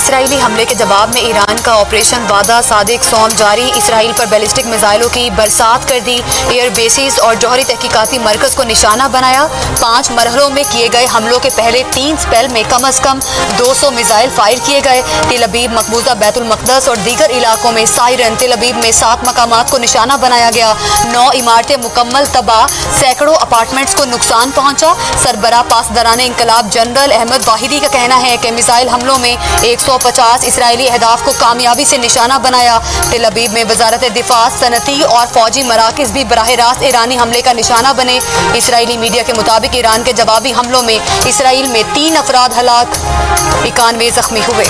Israeli हमले के जवाब में ईरान का ऑपरेशन वादा सादिक सोम जारी। इसराइल पर बैलिस्टिक मिसाइलों की बरसात कर दी। एयर बेसिस और जौहरी तहकीकाती मरकज को निशाना बनाया। 5 मरहलों में किए गए हमलों के पहले 3 स्पेल में कम अज कम 200 मिसाइल फायर किए गए। तेल अवीव, मकबूजा बैतुल मकदस और दीगर इलाकों में सायरन, तेल अवीव में 7 मकामात को निशाना बनाया गया। 9 इमारतें मुकम्मल तबाह, सैकड़ों अपार्टमेंट्स को नुकसान पहुंचा। सरबराह पासदाराने इंकलाब जनरल अहमद वाहिदी का कहना है कि मिसाइल हमलों में 150 इसराइली अहदाफ को कामयाबी से निशाना बनाया। तेल अवीव में वजारत दिफा, सनती और फौजी मराकज भी बराह रास्त ईरानी हमले का निशाना बने। इसराइली मीडिया के मुताबिक ईरान के जवाबी हमलों में इसराइल में 3 अफराद हलाक, 91 जख्मी हुए।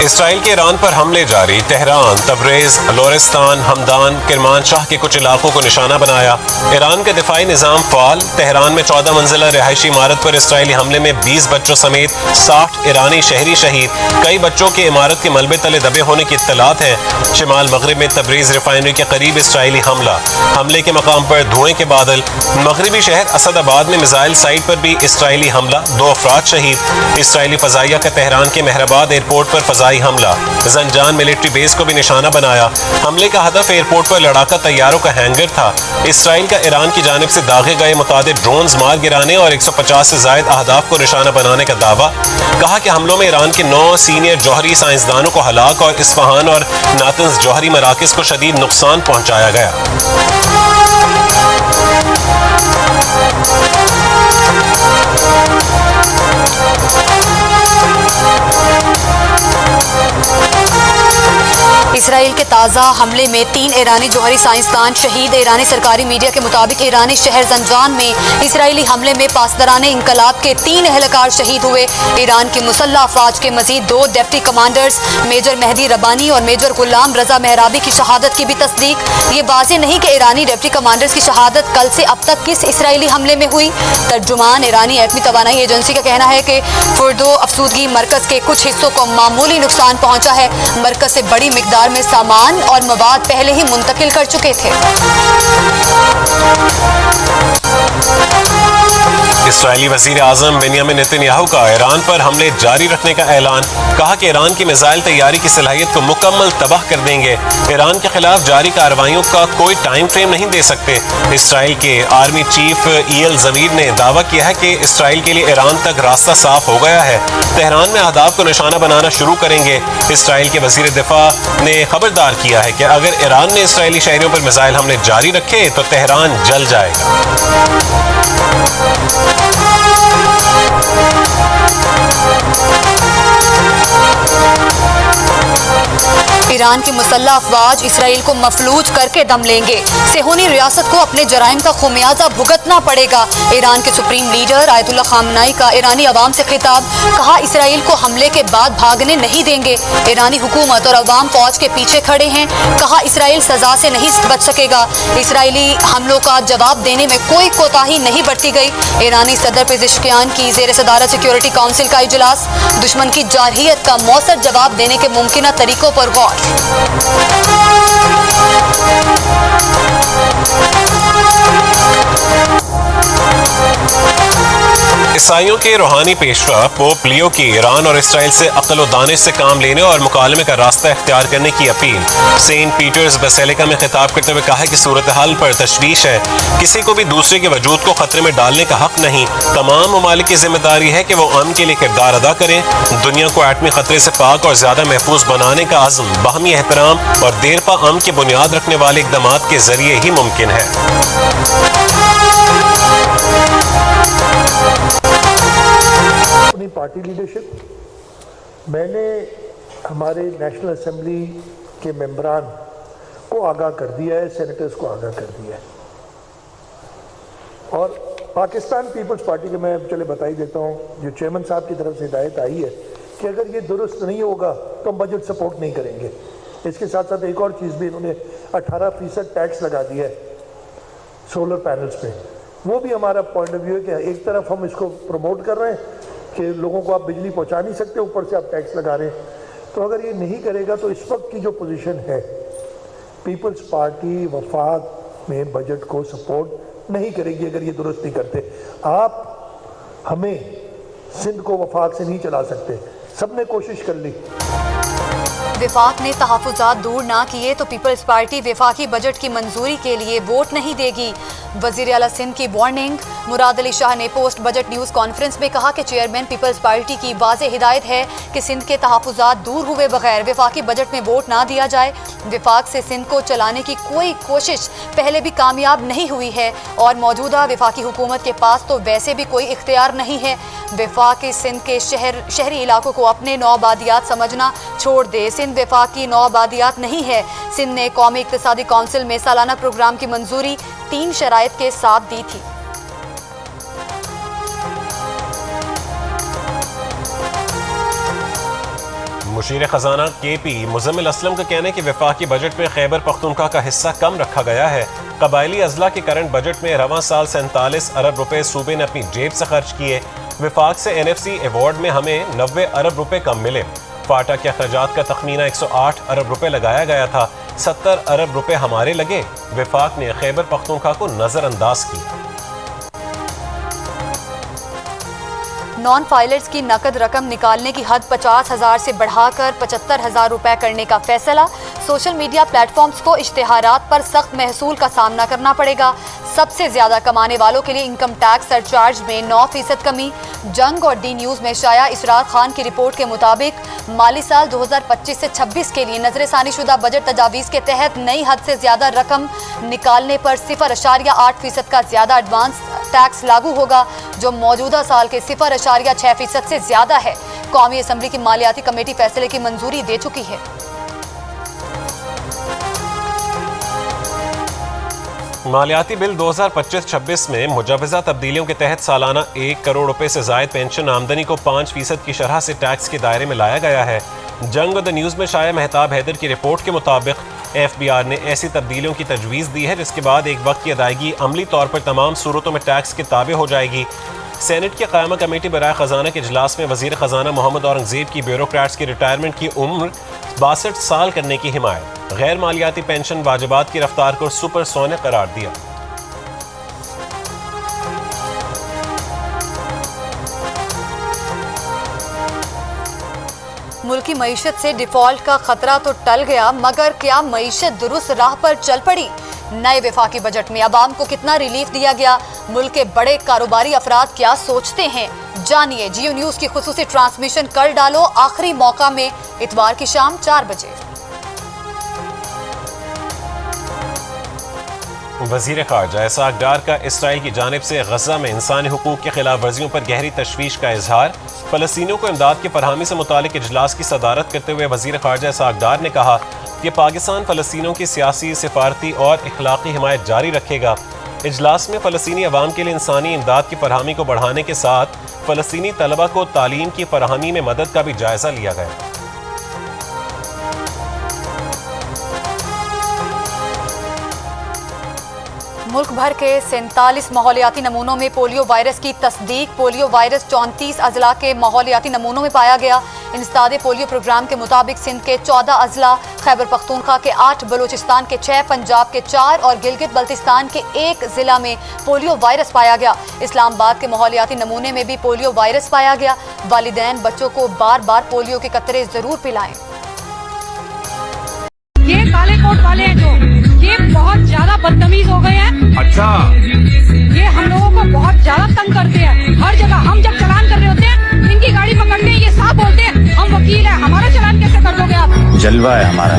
इसराइल के ईरान पर हमले जारी। तेहरान, तबरेज, लोरिस्तान, हमदान, किरमानशाह के कुछ इलाकों को निशाना बनाया। ईरान का दिफाई निज़ाम फ़ाल। तेहरान में 14 मंजिला रिहायशी इमारत पर इसराइली हमले में 20 बच्चों समेत 60 ईरानी शहरी शहीद। कई बच्चों के इमारत के मलबे तले दबे होने की इत्तलात है। शिमाल मगरिब में तबरेज रिफाइनरी के करीब इसराइली हमला। हमले के मकाम पर धुएं के बादल। मगरबी शहर असदाबाद में मिसाइल साइट पर भी इसराइली हमला, 2 अफराद शहीद। इसराइली फजाइया का तेहरान के मेहराबाद एयरपोर्ट पर फजाई हमला। जंजान मिलिट्री बेस को भी निशाना बनाया। हमले का हदफ एयरपोर्ट पर लड़ाका तैयारों का हैंगर था। इसराइल का ईरान की जानिब से दागे गए मुतादिद ड्रोन्स मार गिराने और 150 से जायद अहदाफ को निशाना बनाने का दावा। कहा कि हमलों में ईरान के 9 सीनियर जौहरी साइंसदानों को हलाक और इस्फहान और नातंज जौहरी मराकज को शदीद नुकसान पहुंचाया गया। इसराइल के ताज़ा हमले में 3 ईरानी जौहरी साइंसदान शहीद। ईरानी सरकारी मीडिया के मुताबिक ईरानी शहर जंजान में इसराइली हमले में पासदाराने इंकलाब के 3 एहलकार शहीद हुए। ईरान की मुसल्लह अफवाज के मजीद 2 डिप्टी कमांडर्स मेजर मेहदी रबानी और मेजर गुलाम रजा मेहराबी की शहादत की भी तस्दीक। ये वाज़ेह नहीं कि ईरानी डिप्टी कमांडर्स की शहादत कल से अब तक किस इसराइली हमले में हुई। तर्जुमान ईरानी एटमी तवानाई एजेंसी का कहना है कि फुर्दो अफसूदगी मरकज के कुछ हिस्सों को मामूली नुकसान पहुंचा है। मरकज से बड़ी मिकदार में सामान और मवाद पहले ही मुंतकिल कर चुके थे। इसराइली वज़ीर आज़म बेंयामिन नेतन्याहू का ईरान पर हमले जारी रखने का ऐलान। कहा कि ईरान की मिसाइल तैयारी की सलाहियत को मुकम्मल तबाह कर देंगे। ईरान के खिलाफ जारी कार्रवाइयों का कोई टाइम फ्रेम नहीं दे सकते। इसराइल के आर्मी चीफ ईएल ज़मीर ने दावा किया है कि इसराइल के लिए ईरान तक रास्ता साफ हो गया है। तेहरान में अहदाफ को निशाना बनाना शुरू करेंगे। इसराइल के वज़ीर दिफा ने खबरदार किया है कि अगर ईरान ने इसराइली शहरियों पर मिसाइल हमले जारी रखे तो तेहरान जल जाएगा। ईरान की मुसल्लह अफवाज इसराइल को मफलूज करके दम लेंगे। सेहूनी रियासत को अपने जराइम का खुमियाजा भुगतना पड़ेगा। ईरान के सुप्रीम लीडर आयतुल्लाह खामनाई का ईरानी अवाम से खिताब। कहा इसराइल को हमले के बाद भागने नहीं देंगे। ईरानी हुकूमत और अवाम फौज के पीछे खड़े हैं। कहा इसराइल सजा से नहीं बच सकेगा। इसराइली हमलों का जवाब देने में कोई कोताही नहीं बरती गई। ईरानी सदर पेजिशकियान की ज़ेर सदारत सिक्योरिटी काउंसिल का इजलास। दुश्मन की जारहियत का मौसर जवाब देने के मुमकिन तरीकों पर गौर। ईसाइयों के रूहानी पेशवा पोप लियो की ईरान और इसराइल से अक्ल व दानिश से काम लेने और मुकालमे का रास्ता इख्तियार करने की अपील। सेंट पीटर्स बेसिलिका में खिताब करते हुए कहा कि सूरत हाल पर तशवीश है। किसी को भी दूसरे के वजूद को खतरे में डालने का हक नहीं। तमाम ममालिक की जिम्मेदारी है कि वो अमन के लिए किरदार अदा करें। दुनिया को एटमी खतरे से पाक और ज्यादा महफूज बनाने का अज़्म, बाहमी एहतराम और देरपा अमन की बुनियाद रखने वाले इक़दामात के जरिए ही मुमकिन है। अपनी पार्टी लीडरशिप, मैंने हमारे नेशनल असेंबली के मेंबरान को आगाह कर दिया है, सेनेटर्स को आगाह कर दिया है। और पाकिस्तान पीपल्स पार्टी के मैं चले बता ही देता हूँ, जो चेयरमैन साहब की तरफ से हिदायत आई है कि अगर ये दुरुस्त नहीं होगा तो हम बजट सपोर्ट नहीं करेंगे। इसके साथ साथ एक और चीज़ भी, इन्होंने 18% टैक्स लगा दिया है सोलर पैनल्स पे। वो भी हमारा पॉइंट ऑफ व्यू है कि एक तरफ हम इसको प्रमोट कर रहे हैं कि लोगों को आप बिजली पहुंचा नहीं सकते, ऊपर से आप टैक्स लगा रहे हैं। तो अगर ये नहीं करेगा तो इस वक्त की जो पोजीशन है, पीपल्स पार्टी वफाक में बजट को सपोर्ट नहीं करेगी अगर ये दुरुस्त नहीं करते। आप हमें सिंध को वफाक से नहीं चला सकते, सबने कोशिश कर ली। विफाक ने तहफ़्फ़ुज़ात दूर ना किए तो पीपल्स पार्टी विफाकी बजट की मंजूरी के लिए वोट नहीं देगी। वज़ीर आला सिंध की वार्निंग। मुराद अली शाह ने पोस्ट बजट न्यूज़ कॉन्फ्रेंस में कहा कि चेयरमैन पीपल्स पार्टी की वाज़ेह हिदायत है कि सिंध के तहफ़्फ़ुज़ात दूर हुए बगैर विफाकी बजट में वोट ना दिया जाए। विफाक से सिंध को चलाने की कोई कोशिश पहले भी कामयाब नहीं हुई है और मौजूदा विफाकी हुकूमत के पास तो वैसे भी कोई इख्तियार नहीं है। विफाकी सिंध के शहरी इलाकों को अपने नौआबादियात समझना छोड़ दे। सिंध विफाकी नौआबादियात नहीं है। सिंध ने कौमी इक़्तिसादी कौंसिल में सालाना प्रोग्राम की मंजूरी 3 शराइत के साथ दी थी। मुशीर खजाना KP मुज़म्मिल असलम का कहना है कि वफाकी बजट में खैबर पख्तूनख्वा का हिस्सा कम रखा गया है। कबायली अजला के करंट बजट में रवां साल 47 अरब रुपए सूबे ने अपनी जेब से खर्च किए। वफाक से NFC अवार्ड में हमें 90 अरब रुपए कम मिले। फाटा के अखराजात का तखमीना 108 अरब रुपए लगाया गया था, 70 अरब रुपए हमारे लगे। वफाक ने खैबर पख्तूनख्वा को नजरअंदाज किया। नॉन फाइलर्स की नकद रकम निकालने की हद 50,000 से बढ़ाकर 75,000 रुपए करने का फैसला। सोशल मीडिया प्लेटफॉर्म्स को इश्तिहारात पर सख्त महसूल का सामना करना पड़ेगा। सबसे ज्यादा कमाने वालों के लिए इनकम टैक्स सरचार्ज में 9% कमी। जंग और डी न्यूज में शाया इसरार खान की रिपोर्ट के मुताबिक माली साल 2025 से 26 के लिए नजरसानी शुदा बजट तजावीज़ के तहत नई हद से ज्यादा रकम निकालने पर 0.8% का ज्यादा एडवांस टैक्स लागू होगा, जो मौजूदा साल के 0.6% से ज्यादा है। कौमी असम्बली की मालियाती कमेटी फैसले की मंजूरी दे चुकी है। मालियाती बिल 2025-26 में मुजवज़ा तब्दीलियों के तहत सालाना 1 करोड़ रुपए से जायद पेंशन आमदनी को 5% की शरह से टैक्स के दायरे में लाया गया है। जंग द न्यूज़ में शाया मेहताब हैदर की रिपोर्ट के मुताबिक FBR ने ऐसी तब्दीलियों की तजवीज़ दी है जिसके बाद एक वक्त की अदायगी अमली तौर पर तमाम सूरतों में टैक्स के ताबे हो जाएगी। सेनेट की क़यामा कमेटी बराए ख़जाना के इजलास में वज़ीर ख़जाना मोहम्मद औरंगज़ेब की ब्यूरोक्रेट्स की रिटायरमेंट की उम्र 62 साल करने की हिमायत। गैर मालियाती पेंशन वाजिबात की रफ्तार को सुपरसोनिक करार दिया। मुल्की मईशत से डिफॉल्ट का खतरा तो टल गया, मगर क्या मईशत दुरुस्त राह पर चल पड़ी? नए वफाकी बजट में अवाम को कितना रिलीफ दिया गया? मुल्क के बड़े कारोबारी अफराद क्या सोचते हैं? जानिए। जियो न्यूज की खुसूसी ट्रांसमिशन कर डालो आखिरी मौका में इतवार की शाम 4 बजे। वज़ीर ख़ारजा इसहाक़ डार का इसराइल की जानिब से गज़ा में इंसानी हुकूक की खिलाफ वर्जियों पर गहरी तशवीश का इजहार। फ़लस्तीनियों को इमदाद की फरहमी से मुतालिक इजलास की सदारत करते हुए वज़ीर ख़ारजा इसहाक़ डार ने कहा कि पाकिस्तान फ़लस्तीनियों की सियासी, सिफारती और इखलाकी हिमायत जारी रखेगा। इजलास में फ़लस्तीनी अवाम के लिए इंसानी इमदाद की फरहमी को बढ़ाने के साथ फ़लस्तीनी तलबा को तालीम की फरहमी में मदद का भी जायज़ा लिया गया। मुल्क भर के 47 माहौलियाती नमूनों में पोलियो वायरस की तस्दीक। पोलियो वायरस 34 अजला के माहौलियाती नमूनों में पाया गया। इंसदादे पोलियो प्रोग्राम के मुताबिक सिंध के 14 अजला, खैबर पख्तूनख्वा के 8, बलूचिस्तान के 6, पंजाब के 4 और गिलगित बल्तिस्तान के 1 जिला में पोलियो वायरस पाया गया। इस्लामाबाद के माहौलियाती नमूने में भी पोलियो वायरस पाया गया। वालिदैन बच्चों को बार बार पोलियो के कतरे जरूर पिलाएं। ये काले कोट वाले हैं जो ये बहुत ज्यादा बदतमीज हो गए हैं। अच्छा, ये हम लोगों को बहुत ज्यादा तंग करते हैं। हर जगह हम जब चालान कर रहे होते हैं, इनकी गाड़ी पकड़ते हैं, ये साफ बोलते हैं हम वकील हैं, हमारा चालान कैसे कर दोगे आप? जलवा है हमारा।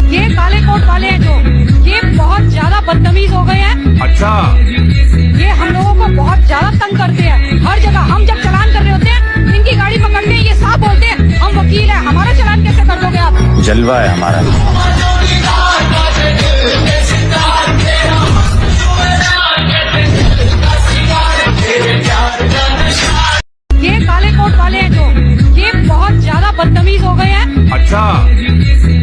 ये काले कोट वाले हैं जो ये बहुत ज्यादा बदतमीज हो गए हैं। अच्छा, ये हम लोगों को बहुत ज्यादा तंग करते हैं। हर जगह हम जब चालान कर रहे होते हैं, इनकी गाड़ी पकड़ते हैं, ये साफ बोलते हैं हम वकील हैं, हमारा चालान कैसे कर दोगे आप? जलवा है हमारा। ये काले कोट वाले हैं जो ये बहुत ज्यादा बदतमीज हो गए हैं। अच्छा,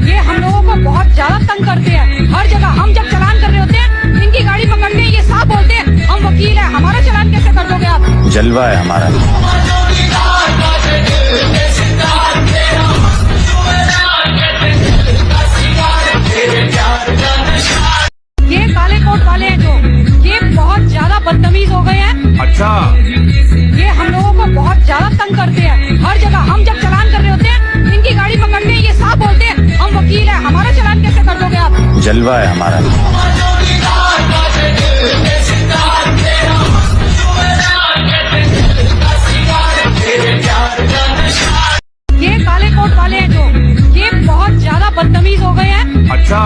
ये हम लोगों को बहुत ज्यादा तंग करते हैं। हर जगह हम जब चालान कर रहे होते हैं, इनकी गाड़ी पकड़ते हैं, ये साफ बोलते हैं हम वकील हैं, हमारा चालान कैसे कर दोगे आप? जलवा है हमारा। बदतमीज हो गए हैं। अच्छा, ये हम लोगों को बहुत ज्यादा तंग करते हैं। हर जगह हम जब चालान कर रहे होते हैं, इनकी गाड़ी पकड़ते हैं, ये साफ बोलते हैं हम वकील हैं, हमारा चालान कैसे कर दोगे आप। जलवा है हमारा। ये काले कोट वाले हैं जो, ये बहुत ज्यादा बदतमीज हो गए हैं। अच्छा,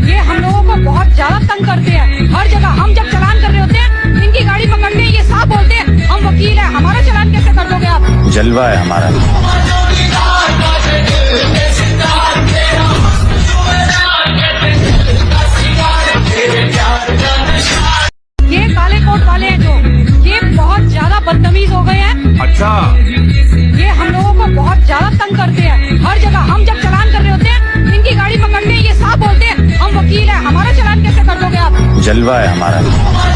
ये हम लोगों को बहुत ज्यादा तंग करते हैं। हर जगह हम जब चालान कर रहे होते हैं, इनकी गाड़ी पकड़ते हैं, ये साफ बोलते हैं हम वकील हैं, हमारा चालान कैसे कर दोगे आप। जलवा है हमारा। ये काले कोट वाले हैं जो, ये बहुत ज्यादा बदतमीज हो गए हैं। अच्छा, ये हम लोगों को बहुत ज्यादा तंग करते हैं। हर जगह हम जब चालान कर रहे होते हैं, इनकी गाड़ी पकड़ते हैं, ये साफ बोलते हैं हम वकील हैं, हमारा चालान कैसे कर दोगे आप। जलवा है हमारा।